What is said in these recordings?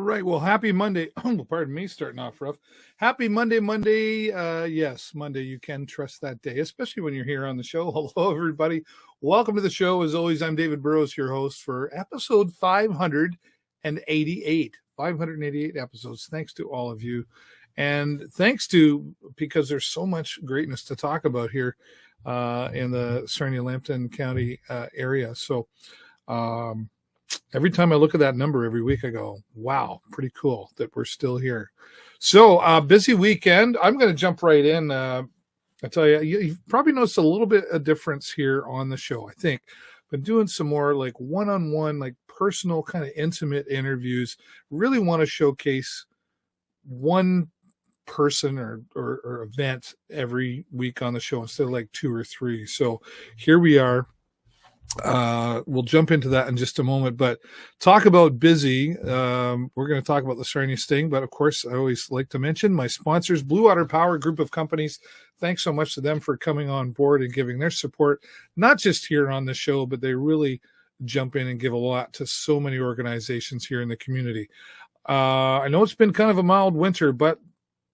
right. Well, happy Monday. Oh, pardon me, starting off rough. Happy Monday. Yes, Monday. You can trust that day, especially when you're here on the show. Hello, everybody. Welcome to the show. As always, I'm David Burrows, your host for episode 588. 588 episodes. Thanks to all of you. And thanks to, because there's so much greatness to talk about here in the Sarnia-Lambton County area. So, every time I look at that number every week, I go, wow, pretty cool that we're still here. So busy weekend. I'm going to jump right in. I tell you, you've probably noticed a little bit of difference here on the show, I think. Been doing some more like one-on-one, like personal kind of intimate interviews. Really want to showcase one person or event every week on the show instead of like two or three. So here we are. We'll jump into that in just a moment, but talk about busy. We're going to talk about the Sarnia Sting, but of course, I always like to mention my sponsors, Blue Water Power Group of Companies. Thanks so much to them for coming on board and giving their support, not just here on the show, but they really jump in and give a lot to so many organizations here in the community. I know it's been kind of a mild winter, but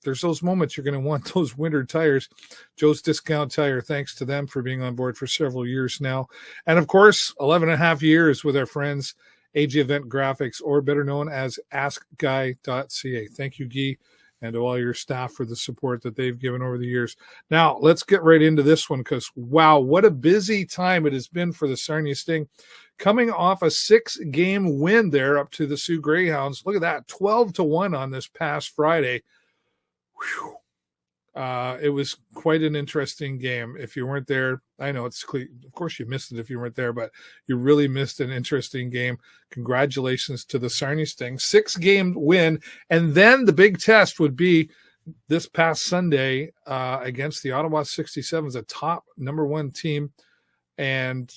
there's those moments you're going to want those winter tires. Joe's Discount Tire, thanks to them for being on board for several years now. And, of course, 11 and a half years with our friends, AG Event Graphics, or better known as AskGuy.ca. Thank you, Guy, and to all your staff for the support that they've given over the years. Now, let's get right into this one because, wow, what a busy time it has been for the Sarnia Sting. Coming off a 6-game win there up to the Sioux Greyhounds. Look at that, 12-1 on this past Friday. Whew. It was quite an interesting game. If you weren't there, I know of course you missed it if you weren't there, but you really missed an interesting game. Congratulations to the Sarnia Sting. 6-game win. And then the big test would be this past Sunday against the Ottawa 67s, a top number 1 team, and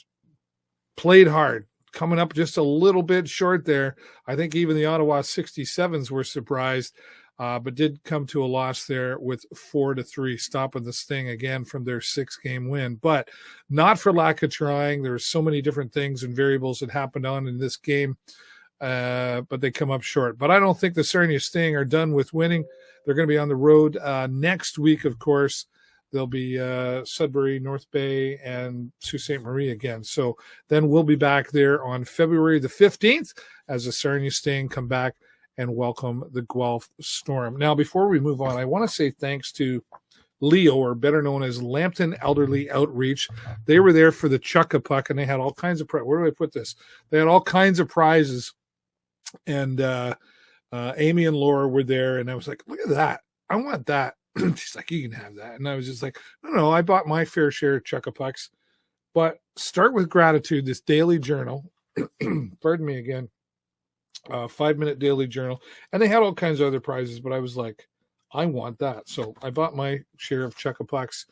played hard. Coming up just a little bit short there. I think even the Ottawa 67s were surprised. But did come to a loss there with 4-3, stopping the Sting again from their 6-game win. But not for lack of trying. There were so many different things and variables that happened on in this game, but they come up short. But I don't think the Sarnia Sting are done with winning. They're going to be on the road next week, of course. They'll be Sudbury, North Bay, and Sault Ste. Marie again. So then we'll be back there on February the 15th as the Sarnia Sting come back and welcome the Guelph Storm. Now, before we move on, I want to say thanks to Leo, or better known as Lambton Elderly Outreach. They were there for the Chuck-a-Puck, and they had all kinds of where do I put this? They had all kinds of prizes, and Amy and Laura were there, and I was like, look at that. I want that. She's like, you can have that. And I was just like, no, I bought my fair share of Chuck-a-Pucks. But start with gratitude, this daily journal. Pardon me again. 5-minute daily journal, and they had all kinds of other prizes, but I was like, I want that. So I bought my share of Chuck-a-Pucks,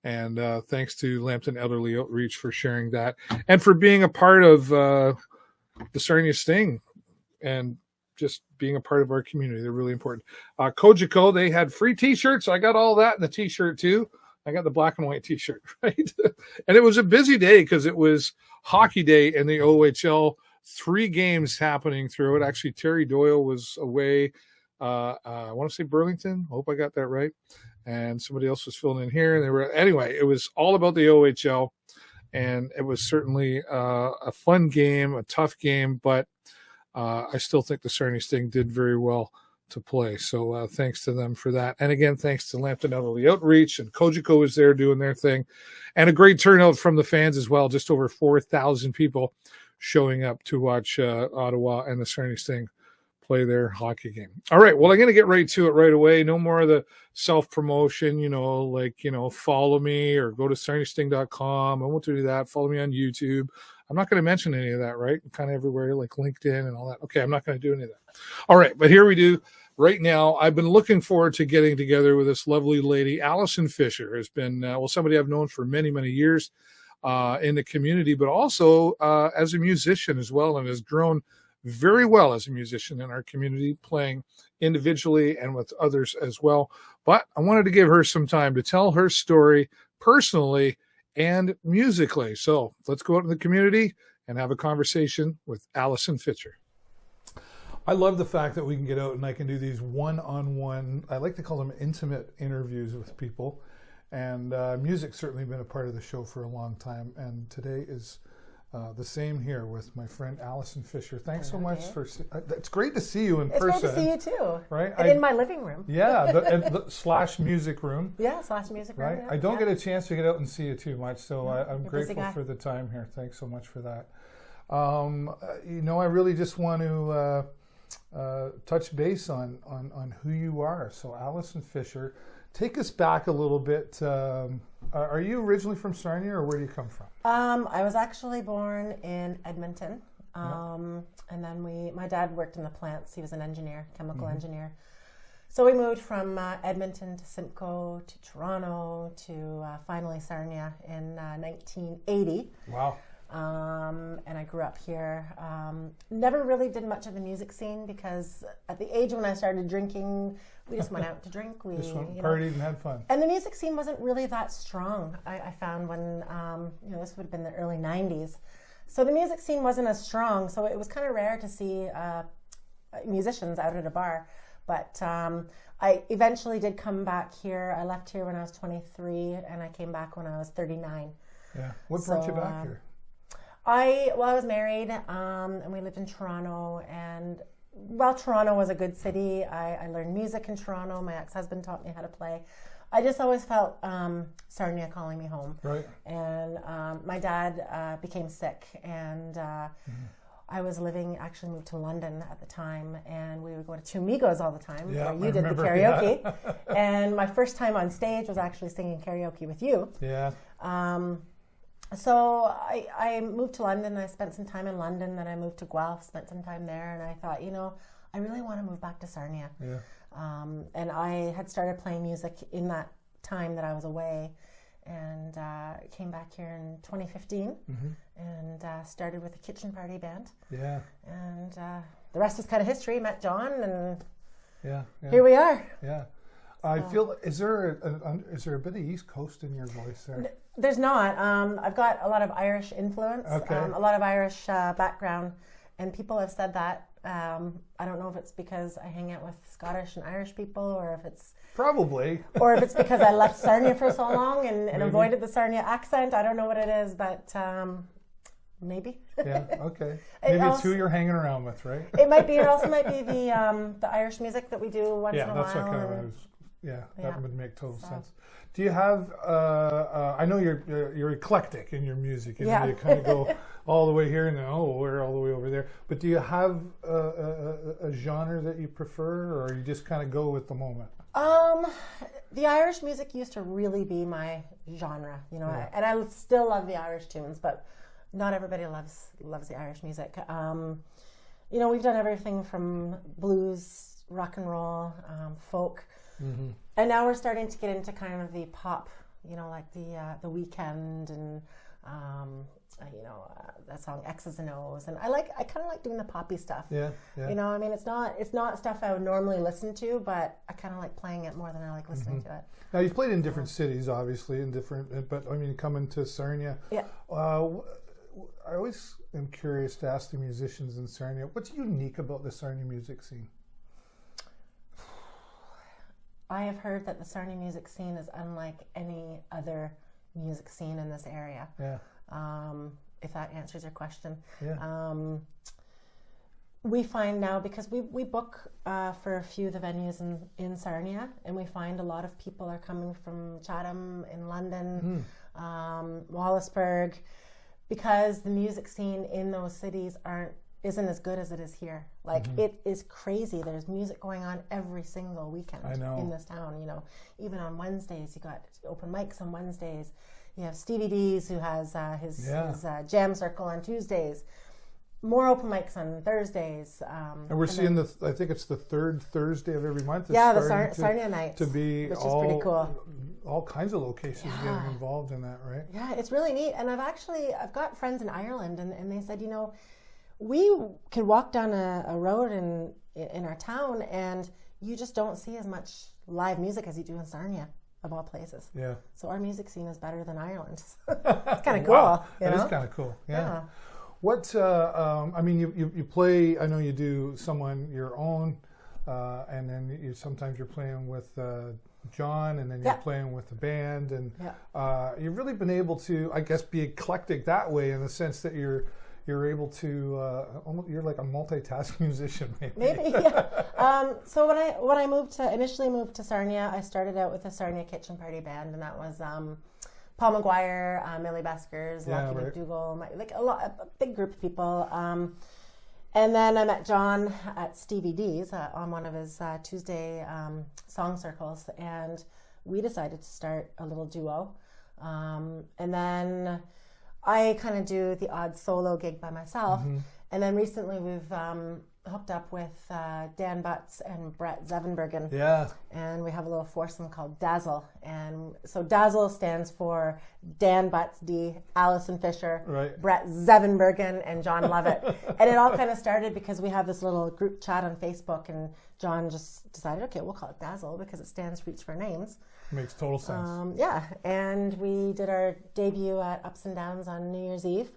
and thanks to Lambton Elderly Outreach for sharing that and for being a part of the Sarnia Sting and just being a part of our community. They're really important. Kojiko, they had free t-shirts. I got all that in the t-shirt too. I got the black and white t-shirt, right? And it was a busy day because it was hockey day in the OHL. 3 games happening through it. Actually, Terry Doyle was away. I want to say Burlington. I hope I got that right. And somebody else was filling in here. Anyway, it was all about the OHL, and it was certainly a fun game, a tough game, but I still think the Sarnia Sting did very well to play. So thanks to them for that. And again, thanks to Lambton Elderly Outreach, and Kojiko was there doing their thing, and a great turnout from the fans as well. Just over 4,000 people showing up to watch Ottawa and the Sarnia Sting play their hockey game. All right, well, I'm going to get right to it right away. No more of the self-promotion, follow me or go to sarniasting.com. I won't do that. Follow me on YouTube. I'm not going to mention any of that, right? Kind of everywhere, like LinkedIn and all that. Okay, I'm not going to do any of that. All right, but here we do. Right now, I've been looking forward to getting together with this lovely lady. Alyson Fischer has been, somebody I've known for many, many years. In the community, but also as a musician as well, and has grown very well as a musician in our community, playing individually and with others as well. But I wanted to give her some time to tell her story personally and musically. So let's go out in the community and have a conversation with Alyson Fischer. I love the fact that we can get out and I can do these one-on-one, I like to call them intimate interviews with people. And music's certainly been a part of the show for a long time. And today is the same here with my friend Alyson Fischer. Thanks so much for. It's great to see you in person. It's great to see you too. Right, and in my living room. Yeah, the slash music room. Yeah, slash music room. Right, yeah. I don't get a chance to get out and see you too much, so I'm You're a busy grateful guy. for the time here. Thanks so much for that. I really just want to touch base on who you are. So Alyson Fischer. Take us back a little bit. Are you originally from Sarnia, or where do you come from? I was actually born in Edmonton, and then my dad worked in the plants. He was an engineer, chemical engineer. So we moved from Edmonton to Simcoe to Toronto to finally Sarnia in 1980. Wow. And I grew up here. Never really did much of the music scene because at the age when I started drinking, we just went out to drink. We just went partied and had fun. And the music scene wasn't really that strong. I found when this would have been the early '90s, so the music scene wasn't as strong. So it was kind of rare to see musicians out at a bar. But I eventually did come back here. I left here when I was 23, and I came back when I was 39. Yeah. What brought you back here? I was married, and we lived in Toronto, and while Toronto was a good city, I learned music in Toronto. My ex-husband taught me how to play. I just always felt Sarnia calling me home. Right. And my dad became sick, and I was actually moved to London at the time, and we would go to Two Amigos all the time, where you did the karaoke. Yeah. And my first time on stage was actually singing karaoke with you. Yeah. So I moved to London. I spent some time in London. Then I moved to Guelph, spent some time there. And I thought, I really want to move back to Sarnia. Yeah. And I had started playing music in that time that I was away. And came back here in 2015 and started with a kitchen party band. Yeah. And the rest is kind of history. Met John, and here we are. Yeah. I feel, is there a bit of East Coast in your voice there? There's not. I've got a lot of Irish influence, a lot of Irish background, and people have said that. I don't know if it's because I hang out with Scottish and Irish people, or if it's probably, or if it's because I left Sarnia for so long and avoided the Sarnia accent. I don't know what it is, but maybe. Yeah. Okay. Maybe it's who you're hanging around with, right? It might be. It also might be the Irish music that we do once in a while. Yeah, that's what kind of. That would make total sense. Do you have? I know you're eclectic in your music. You know, you kind of go all the way here and then we're all the way over there. But do you have a genre that you prefer, or you just kind of go with the moment? The Irish music used to really be my genre, and I still love the Irish tunes, but not everybody loves the Irish music. We've done everything from blues, rock and roll, folk. Mm-hmm. And now we're starting to get into kind of the pop, like the Weekend and that song X's and O's, and I kind of like doing the poppy stuff. Yeah. It's not stuff I would normally listen to, but I kind of like playing it more than I like listening to it. Now you've played in different cities, obviously, but coming to Sarnia. Yeah. I always am curious to ask the musicians in Sarnia, what's unique about the Sarnia music scene? I have heard that the Sarnia music scene is unlike any other music scene in this area. Yeah. If that answers your question. Yeah. We find now, because we book for a few of the venues in Sarnia, and we find a lot of people are coming from Chatham, in London, Wallaceburg, because the music scene in those cities isn't as good as it is here. It is crazy. There's music going on every single weekend in this town. Even on Wednesdays, you got open mics on Wednesdays. You have Stevie D's, who has his jam circle on Tuesdays. More open mics on Thursdays. And we're seeing I think it's the third Thursday of every month. Yeah, the Sarnia nights, to be which is pretty cool. All kinds of locations getting involved in that, right? Yeah, it's really neat. And I've got friends in Ireland, and they said, we can walk down a road in our town, and you just don't see as much live music as you do in Sarnia, of all places. Yeah. So our music scene is better than Ireland's. It's kind of cool. Wow. That is kind of cool. Yeah. What I mean, you play. I know you do someone your own, and then sometimes you're playing with John, and then you're playing with the band, and you've really been able to, I guess, be eclectic that way in the sense that you're able to you're like a multitask musician, maybe. Yeah. So when I initially moved to Sarnia, I started out with a Sarnia Kitchen Party band, and that was Paul McGuire, Millie Beskers, Lucky McDougall, a big group of people. And then I met John at Stevie D's on one of his Tuesday song circles, and we decided to start a little duo. And then I kind of do the odd solo gig by myself. And then recently we've hooked up with Dan Butts and Brett Zevenbergen. Yeah. And we have a little foursome called Dazzle. And so Dazzle stands for Dan Butts, D, Alyson Fischer, Brett Zevenbergen, and John Lovett. And it all kind of started because we have this little group chat on Facebook, and John just decided, okay, we'll call it Dazzle because it stands for each of our names. Makes total sense. Yeah. And we did our debut at Ups and Downs on New Year's Eve.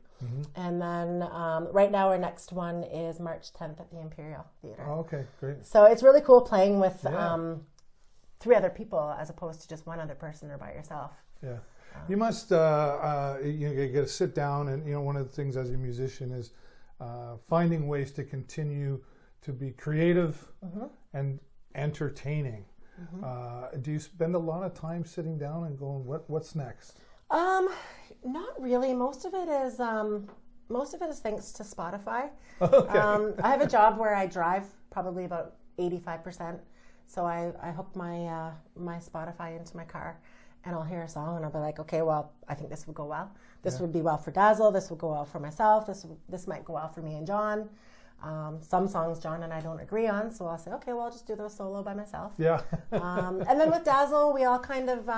And then right now our next one is March 10th at the Imperial Theatre. Oh, okay, great. So it's really cool playing with 3 other people as opposed to just one other person or by yourself. Yeah. You must you get to sit down, and one of the things as a musician is finding ways to continue to be creative and entertaining. Do you spend a lot of time sitting down and going, what's next? Not really. Most of it is thanks to Spotify. Okay. I have a job where I drive probably about 85%. So I hook my my Spotify into my car, and I'll hear a song, and I'll be like, okay, well, I think this would go well. This would be well for Dazzle. This would go well for myself. This might go well for me and John. Some songs John and I don't agree on, so I'll say, okay, well, I'll just do those solo by myself. Yeah. And then with Dazzle, we all kind of,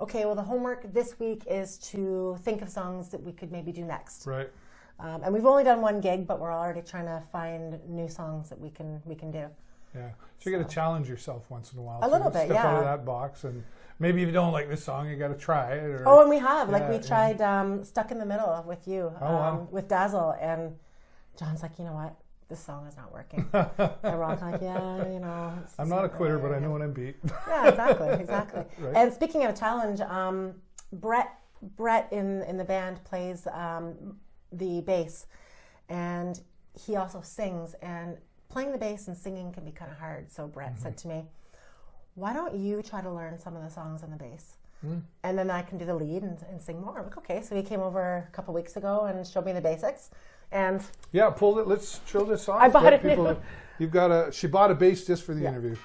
okay, well, the homework this week is to think of songs that we could maybe do next. Right. And we've only done one gig, but we're already trying to find new songs that we can do. Yeah. So you got to challenge yourself once in a while. A little bit, step out of that box, and maybe if you don't like this song, you got to try it. Oh, and we have. We tried Stuck in the Middle with you, with Dazzle, and John's like, you know what? This song is not working. And we're all like, I'm not a quitter, but I know when I'm beat. Yeah, exactly. Right. And speaking of a challenge, Brett in the band plays the bass, and he also sings, and playing the bass and singing can be kind of hard. So Brett said to me, why don't you try to learn some of the songs on the bass? And then I can do the lead and sing more. I'm like, okay. So he came over a couple weeks ago and showed me the basics. And pull it. Let's show this off. I bought it. She bought a bass just for the interview.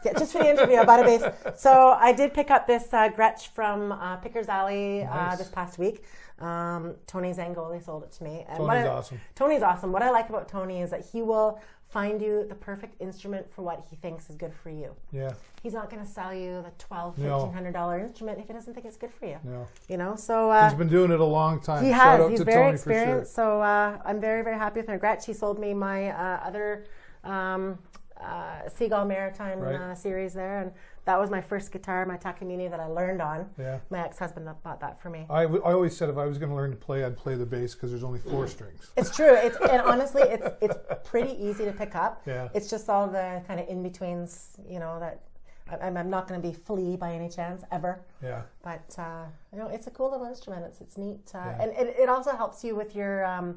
Yeah, just for the interview, I bought a bass. So I did pick up this Gretsch from Pickers Alley this past week. Tony Zangoli sold it to me. And Tony's awesome. Tony's awesome. What I like about Tony is that he will find you the perfect instrument for what he thinks is good for you. Yeah. He's not going to sell you the $1,200-$1,500 instrument if he doesn't think it's good for you. No. So he's been doing it a long time. He has. He's very experienced. So I'm very, very happy with him. Gretsch, he sold me my other Seagull Maritime series there, and that was my first guitar, my Takamine, that I learned on. Yeah. My ex-husband bought that for me. I always said if I was going to learn to play, I'd play the bass because there's only 4 strings. It's true. And honestly, it's pretty easy to pick up. Yeah. It's just all the kind of in-betweens, that I'm not going to be flea by any chance, ever. Yeah. But, it's a cool little instrument. It's neat. And it also helps you with your,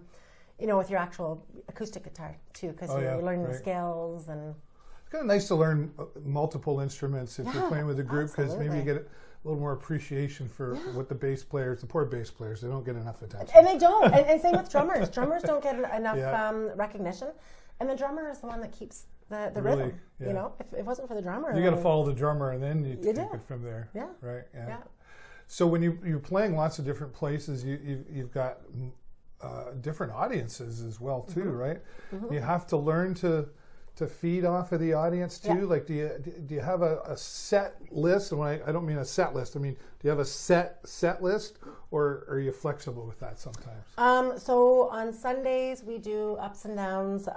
with your actual acoustic guitar, too, because you're learning the scales and... It's kind of nice to learn multiple instruments if you're playing with a group, because maybe you get a little more appreciation for what the bass players, the poor bass players, they don't get enough attention. And they don't. and same with drummers. Drummers don't get enough recognition. And the drummer is the one that keeps the rhythm. Yeah. If it wasn't for the drummer. You got to follow the drummer, and then you take it from there. Yeah. Right. Yeah. So when you're playing lots of different places, you've got different audiences as well too, right? You have to learn to feed off of the audience too. Yeah. Like, do you have a set list? And when I don't mean a set list, I mean, do you have a set list, or are you flexible with that sometimes? So on Sundays we do Ups and Downs.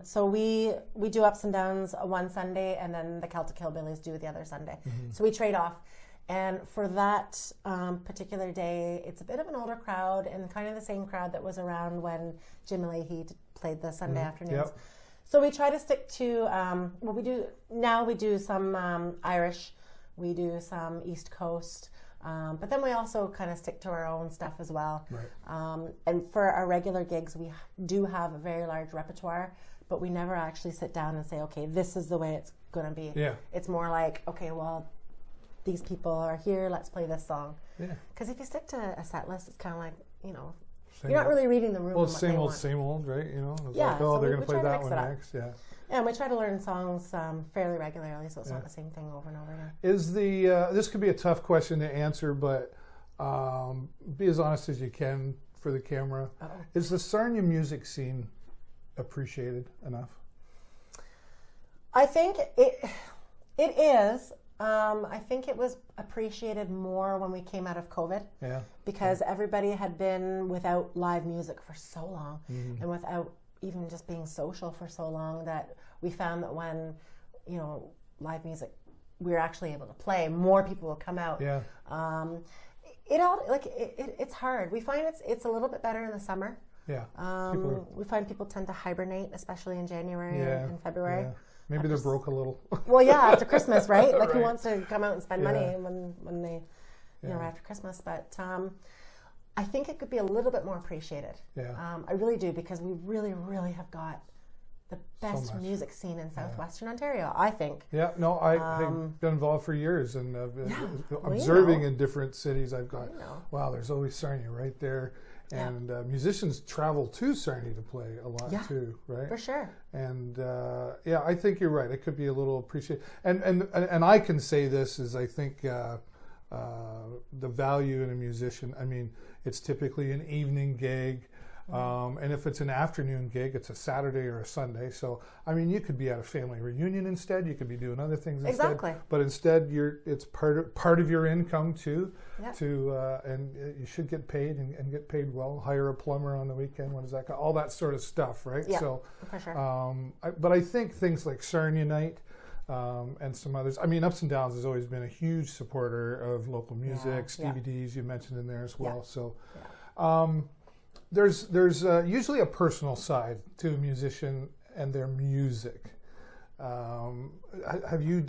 So we do Ups and Downs one Sunday, and then the Celtic Hillbillies do the other Sunday. So we trade off. And for that particular day, it's a bit of an older crowd and kind of the same crowd that was around when Jim Leahy played the Sunday afternoons. Yep. So we try to stick to, we do some Irish, we do some East Coast, but then we also kind of stick to our own stuff as well. Right. And for our regular gigs, we do have a very large repertoire, but we never actually sit down and say, okay, this is the way it's going to be. Yeah. It's more like, okay, well, these people are here, let's play this song. Yeah. Because if you stick to a set list, it's kind of like, Same you're not old. really reading the room. Well, and what same they old, want. same old, right? It's Yeah, like, so they're we going to try play to that mix one it up. next. Yeah. Yeah, and we try to learn songs fairly regularly, so it's not the same thing over and over again. Is this could be a tough question to answer, but be as honest as you can for the camera. Uh-oh. Is the Sarnia music scene appreciated enough? I think it is. I think it was appreciated more when we came out of COVID. Yeah. Because everybody had been without live music for so long, and without even just being social for so long, that we found that when, live music, we were actually able to play, more people will come out. Yeah. It's hard. We find it's a little bit better in the summer. Yeah. We find people tend to hibernate, especially in January and February. Yeah. Maybe they're broke a little. Well, yeah, after Christmas, right? Like, Right. who wants to come out and spend money when they, after Christmas? But I think it could be a little bit more appreciated. Yeah. I really do, because we really, really have got the best much. music scene in southwestern Ontario, I think. Yeah, no, I've been involved for years and Well, observing in different cities. I've got, You know. wow, there's always Sarnia right there. Yeah. And musicians travel to Sarnia to play a lot too, right? For sure. And I think you're right. It could be a little appreciated. And I can say this is, I think the value in a musician. I mean, it's typically an evening gig. And if it's an afternoon gig, it's a Saturday or a Sunday. So, I mean, you could be at a family reunion instead. You could be doing other things instead. Exactly. But instead, it's part of your income too. Yep. And you should get paid and get paid well. Hire a plumber on the weekend. What does that? All that sort of stuff, right? Yeah, So, for sure. but I think things like Sarnia Night. And some others. I mean, Ups and Downs has always been a huge supporter of local music. Stevie D's you mentioned in there as well. So. There's usually a personal side to a musician and their music. Have you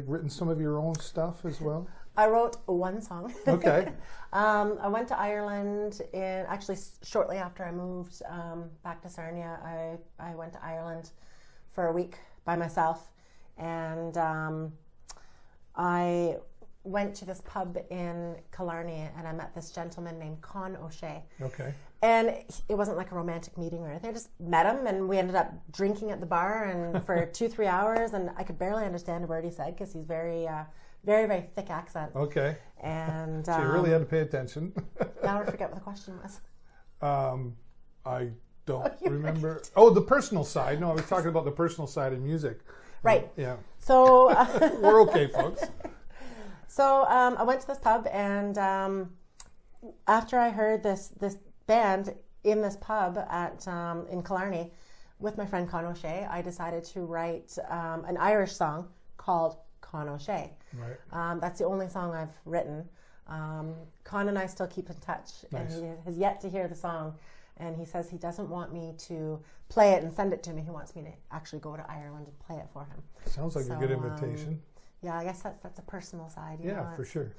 written some of your own stuff as well? I wrote one song. Okay. I went to Ireland shortly after I moved back to Sarnia. I went to Ireland for a week by myself, and I went to this pub in Killarney, and I met this gentleman named Con O'Shea. Okay. And it wasn't like a romantic meeting or anything. I just met him, and we ended up drinking at the bar and for 2-3 hours, and I could barely understand a word he said, because he's very, very thick accent. Okay. And So you really had to pay attention. now I forget what the question was. I don't remember. Oh, the personal side. No, I was talking about the personal side of music. Right. Yeah. So We're okay, folks. So I went to this pub, and after I heard this band in this pub in Killarney with my friend Con O'Shea, I decided to write an Irish song called Con O'Shea. Right. That's the only song I've written. Con and I still keep in touch, Nice. and he has yet to hear the song. And he says he doesn't want me to play it and send it to me. He wants me to actually go to Ireland and play it for him. Sounds like a good invitation. Yeah, I guess that's a personal side. For sure.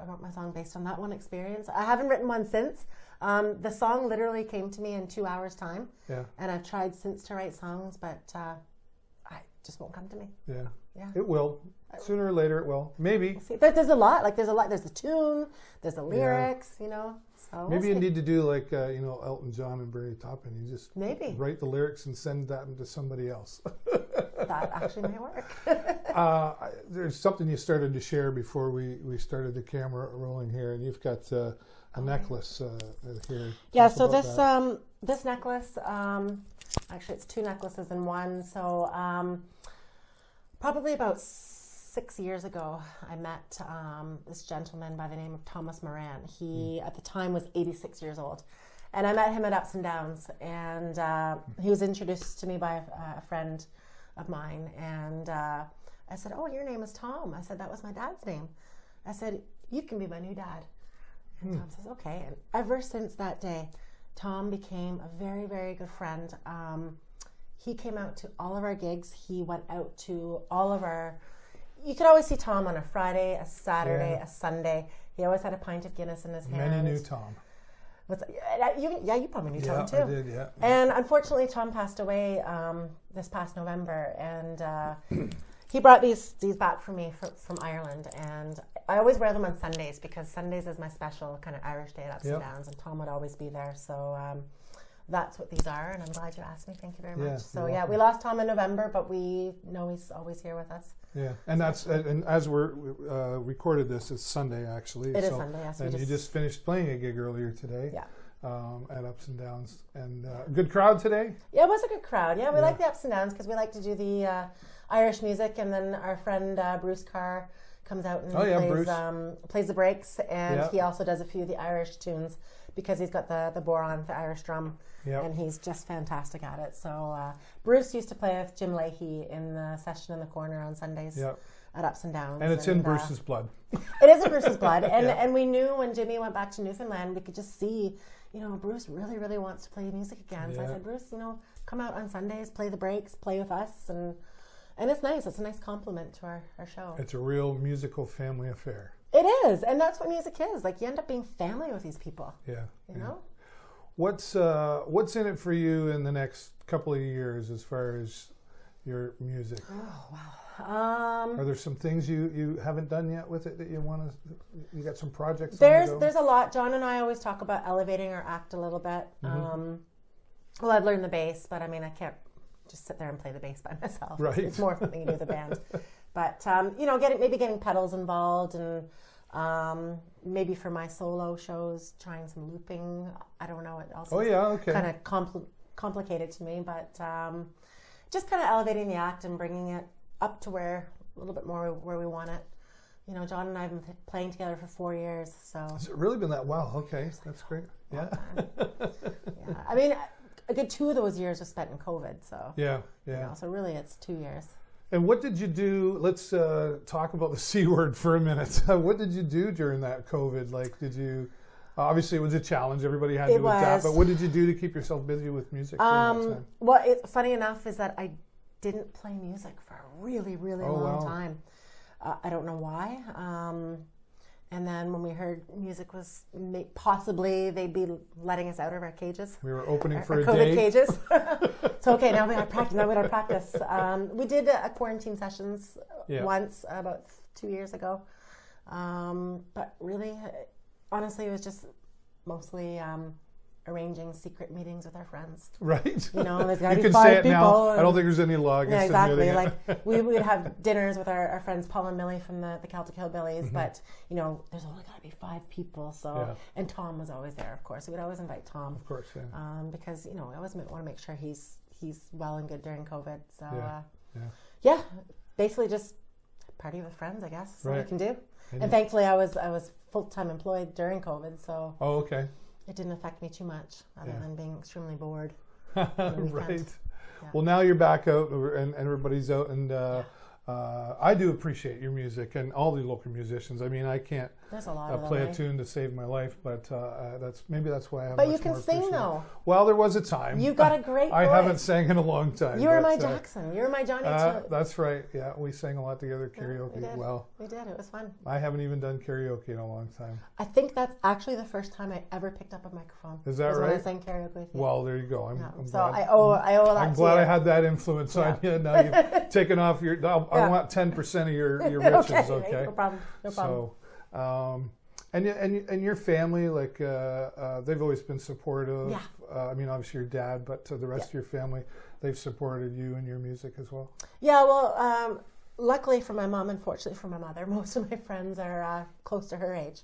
I wrote my song based on that one experience. I haven't written one since. The song literally came to me in 2 hours' time. Yeah. And I've tried since to write songs, but it just won't come to me. Yeah. It will. Sooner or later, it will. Maybe. See, there's a lot. There's the tune. There's the lyrics. So maybe you need to do like Elton John and Bernie Taupin. You just write the lyrics and send that to somebody else. That actually may work. There's something you started to share before we started the camera rolling here, and you've got a necklace here. Yeah. So this necklace, actually, it's 2 necklaces in one. So probably about 6 years ago, I met this gentleman by the name of Thomas Moran. He, at the time, was 86 years old. And I met him at Ups and Downs. And he was introduced to me by a friend of mine. And I said, "Oh, your name is Tom." I said, "That was my dad's name." I said, you can be my new dad. And Tom says, okay. And ever since that day, Tom became a very, very good friend. He came out to all of our gigs. He went out to all of our... You could always see Tom on a Friday, a Saturday, a Sunday. He always had a pint of Guinness in his hand. Many knew Tom. You probably knew Tom too. I did, yeah. And unfortunately, Tom passed away this past November, and he brought these back for me from Ireland. And I always wear them on Sundays because Sundays is my special kind of Irish day at Ups and Downs, and Tom would always be there. So that's what these are, and I'm glad you asked me. Thank you very much. So we lost Tom in November, but we know he's always here with us. Yeah, and and as we're recorded this, it's Sunday actually. It is Sunday, yes. And you just finished playing a gig earlier today. Yeah. At Ups and Downs, and good crowd today. Yeah, it was a good crowd. Yeah, we like the Ups and Downs because we like to do the Irish music, and then our friend Bruce Carr comes out and plays the breaks, and he also does a few of the Irish tunes because he's got the boron, the Irish drum, and he's just fantastic at it. So Bruce used to play with Jim Leahy in the session in the corner on Sundays at Ups and Downs. And it's in Bruce's blood. It is in Bruce's blood. And we knew when Jimmy went back to Newfoundland, we could just see, Bruce really, really wants to play music again. So I said, Bruce, come out on Sundays, play the breaks, play with us. And it's nice. It's a nice compliment to our show. It's a real musical family affair. It is, and that's what music is. Like, you end up being family with these people. Yeah. You know? What's in it for you in the next couple of years as far as your music? Oh, wow. Are there some things you haven't done yet with it that you want to? You got some projects? There's a lot. John and I always talk about elevating our act a little bit. Well, I've learned the bass, but I mean, I can't just sit there and play the bass by myself. Right. It's more something you do with a band. But getting pedals involved, and maybe for my solo shows, trying some looping. I don't know. It also kind of complicated to me, but just kind of elevating the act and bringing it up to a little bit more where we want it. John and I have been playing together for 4 years. So has it really been that? Wow. Okay, that's great. Yeah. I mean, a good 2 of those years was spent in COVID. So so really, it's 2 years. And what did you do? Let's talk about the C word for a minute. What did you do during that COVID? Like, did you? Obviously, it was a challenge. Everybody had to adapt. But what did you do to keep yourself busy with music during that time? Well, funny enough is that I didn't play music for a really, really long time. I don't know why. And then when we heard music was possibly they'd be letting us out of our cages. We were opening for our COVID cages. So okay, now we got to practice. We did a quarantine sessions once about 2 years ago. But really, honestly, it was just mostly arranging secret meetings with our friends. Right. There's got to be 5 people. You can say it now. I don't think there's any law against exactly. Like we would have dinners with our friends Paul and Millie from the Celtic Hillbillies, but there's only got to be 5 people. So and Tom was always there, of course. We would always invite Tom. Of course, because I always want to make sure he's well and good during COVID. So basically just party with friends, I guess. That's all you can do. And thankfully, I was full-time employed during COVID, so. Oh, okay. It didn't affect me too much, other than being extremely bored. Right. Yeah. Well, now you're back out, and everybody's out, and I do appreciate your music and all the local musicians. I mean, I can't play a tune to save my life, but that's why I have. But you can sing though. Well, there was a time. You've got a great voice. I haven't sang in a long time. You were my Jackson. You were my Johnny too. That's right. Yeah, we sang a lot together karaoke. We did. It was fun. I haven't even done karaoke in a long time. I think that's actually the first time I ever picked up a microphone. Is that right? When I sang karaoke with you. Well, there you go. I'm so glad. I owe that to you. I'm glad I had that influence on you. Now you've taken off your. I want 10% of your riches. Okay. No problem. So, and your family, like they've always been supportive. Yeah. I mean, obviously your dad, but to the rest of your family, they've supported you and your music as well. Yeah. Well, luckily for my mom, unfortunately for my mother, most of my friends are close to her age.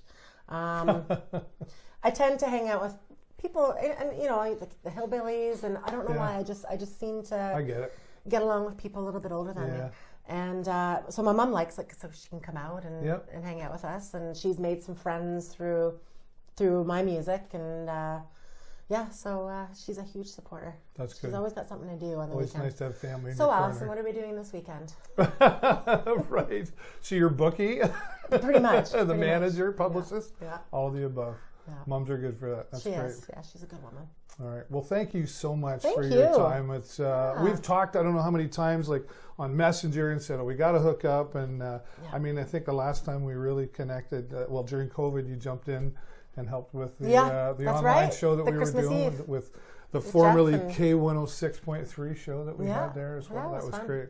I tend to hang out with people, and like the hillbillies, and I don't know why. I just seem to get along with people a little bit older than me. And so my mom likes it so she can come out and hang out with us. And she's made some friends through my music. And Yeah, so she's a huge supporter. That's good. She's always got something to do on the always weekend. Nice to have family in So, your Alyson, corner. what are we doing this weekend? Right. So you're bookie? Pretty much. The pretty manager, much. publicist? Yeah. All of the above. Yeah. Moms are good for that. That's great. Is. Yeah, she's a good woman. All right. Well, thank you so much Thank for you. your time. It's we've talked, I don't know how many times, like on Messenger, and said, oh, we got to hook up. And I mean, I think the last time we really connected, well, during COVID, you jumped in and helped with the online show that we were doing with the formerly K106.3 show that we had there as well. That was great.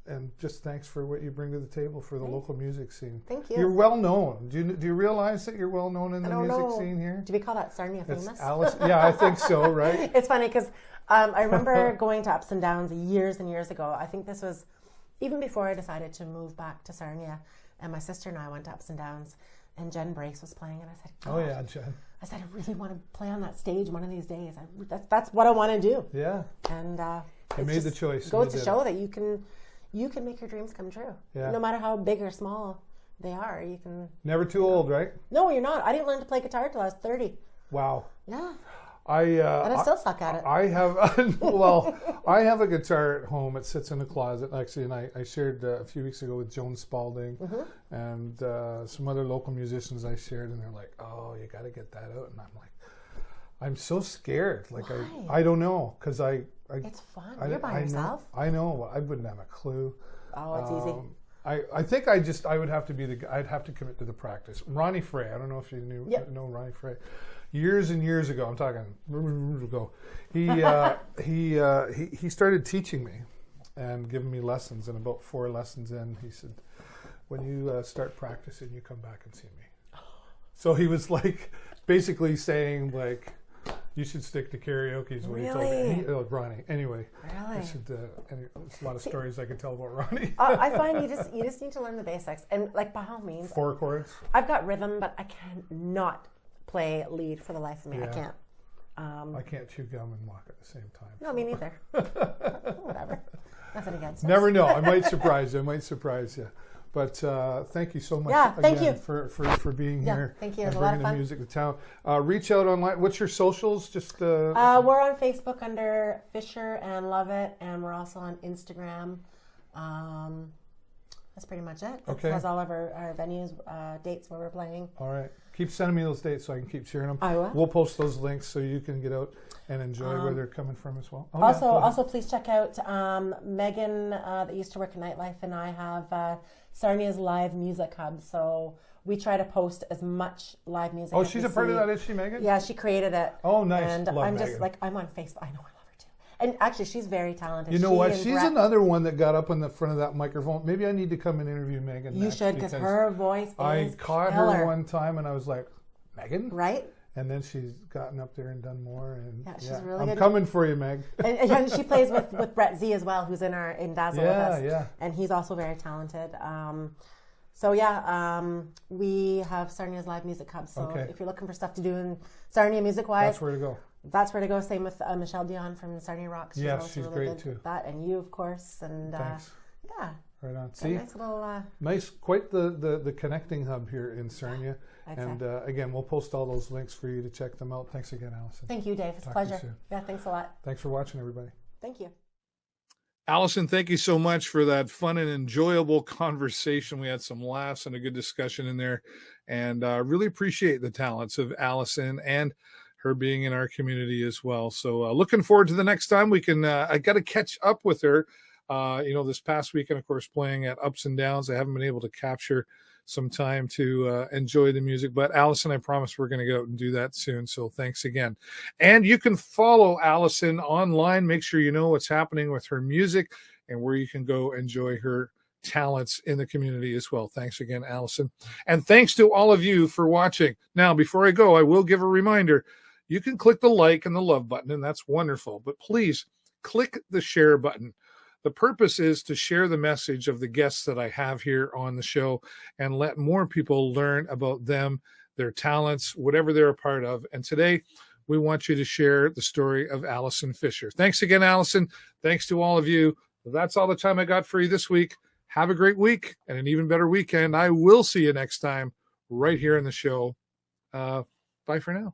And just thanks for what you bring to the table for the local music scene. Thank you. You're well known. Do you realize that you're well known in the music scene here? Do we call that Sarnia famous? Yeah, I think so, right? It's funny because I remember going to Ups and Downs years and years ago. I think this was even before I decided to move back to Sarnia, and my sister and I went to Ups and Downs, and Jen Brace was playing, and I said, oh yeah, Jen. I said, I really want to play on that stage one of these days. That's what I want to do. Yeah. And you made the choice. Goes to show that you can make your dreams come true. Yeah. No matter how big or small they are, you can. Never too old, right? No, you're not. I didn't learn to play guitar till I was 30. Wow. Yeah. And I still suck at it. I have, well, I have a guitar at home. It sits in a closet, actually, and I shared a few weeks ago with Joan Spalding and some other local musicians I shared, and they're like, oh, you got to get that out. And I'm like, I'm so scared. Like, I don't know, because it's fun. You're by yourself. I know. I wouldn't have a clue. Oh, it's easy. I think I would have to be I'd have to commit to the practice. Ronnie Frey, I don't know if you know Ronnie Frey. Years and years ago, I'm talking ago, he started teaching me and giving me lessons, and about 4 lessons in, he said, when you start practicing, you come back and see me. So he was like basically saying, like, you should stick to karaoke is what he told me. Ronnie. Anyway, really? There's a lot of stories I could tell about Ronnie. I find you just need to learn the basics, and like by all means. 4 chords. I've got rhythm, but I cannot play lead for the life of me. I can't. I can't chew gum and walk at the same time. No, me neither. Whatever. Nothing against it. Never know. I might surprise you. But thank you so much again for being here. Thank you. And bringing the music to town. Reach out online. What's your socials? Just we're on Facebook under Fisher and Love It, and we're also on Instagram. That's pretty much it. It has all of our venues, dates where we're playing. All right. Keep sending me those dates so I can keep sharing them. I will. We'll post those links so you can get out and enjoy where they're coming from as well. Also, please check out Megan that used to work at Nightlife, and I have Sarnia's Live Music Hub. So we try to post as much live music. Oh, she's a part of that, is she, Megan? Yeah, she created it. Oh, nice. And Love I'm Megan. just like, I'm on Facebook. I know. And actually, she's very talented. You know what? She's another one that got up in the front of that microphone. Maybe I need to come and interview Megan. You should, because her voice is I caught her one time, and I was like, Megan? Right? And then she's gotten up there and done more. And she's really good. I'm coming for you, Meg. and she plays with Brett Z as well, who's in Dazzle with us. Yeah. And he's also very talented. We have Sarnia's Live Music Hub. So if you're looking for stuff to do in Sarnia music-wise, that's where to go. That's where to go. Same with Michelle Dion from Sarnia Rocks. She's really great too. That, and you, of course. And thanks. Right on. See, nice little. Nice, quite the connecting hub here in Sarnia. And again, we'll post all those links for you to check them out. Thanks again, Alyson. Thank you, Dave. It's a pleasure. Yeah, thanks a lot. Thanks for watching, everybody. Thank you. Alyson, thank you so much for that fun and enjoyable conversation. We had some laughs and a good discussion in there, and really appreciate the talents of Alyson and her being in our community as well. So looking forward to the next time we can, I got to catch up with her. This past weekend, of course, playing at Ups and Downs. I haven't been able to capture some time to enjoy the music, but Alyson, I promise we're going to go out and do that soon. So thanks again. And you can follow Alyson online. Make sure you know what's happening with her music and where you can go enjoy her talents in the community as well. Thanks again, Alyson. And thanks to all of you for watching. Now, before I go, I will give a reminder. You can click the like and the love button, and that's wonderful. But please click the share button. The purpose is to share the message of the guests that I have here on the show and let more people learn about them, their talents, whatever they're a part of. And today, we want you to share the story of Alyson Fischer. Thanks again, Alyson. Thanks to all of you. That's all the time I got for you this week. Have a great week and an even better weekend. I will see you next time right here in the show. Bye for now.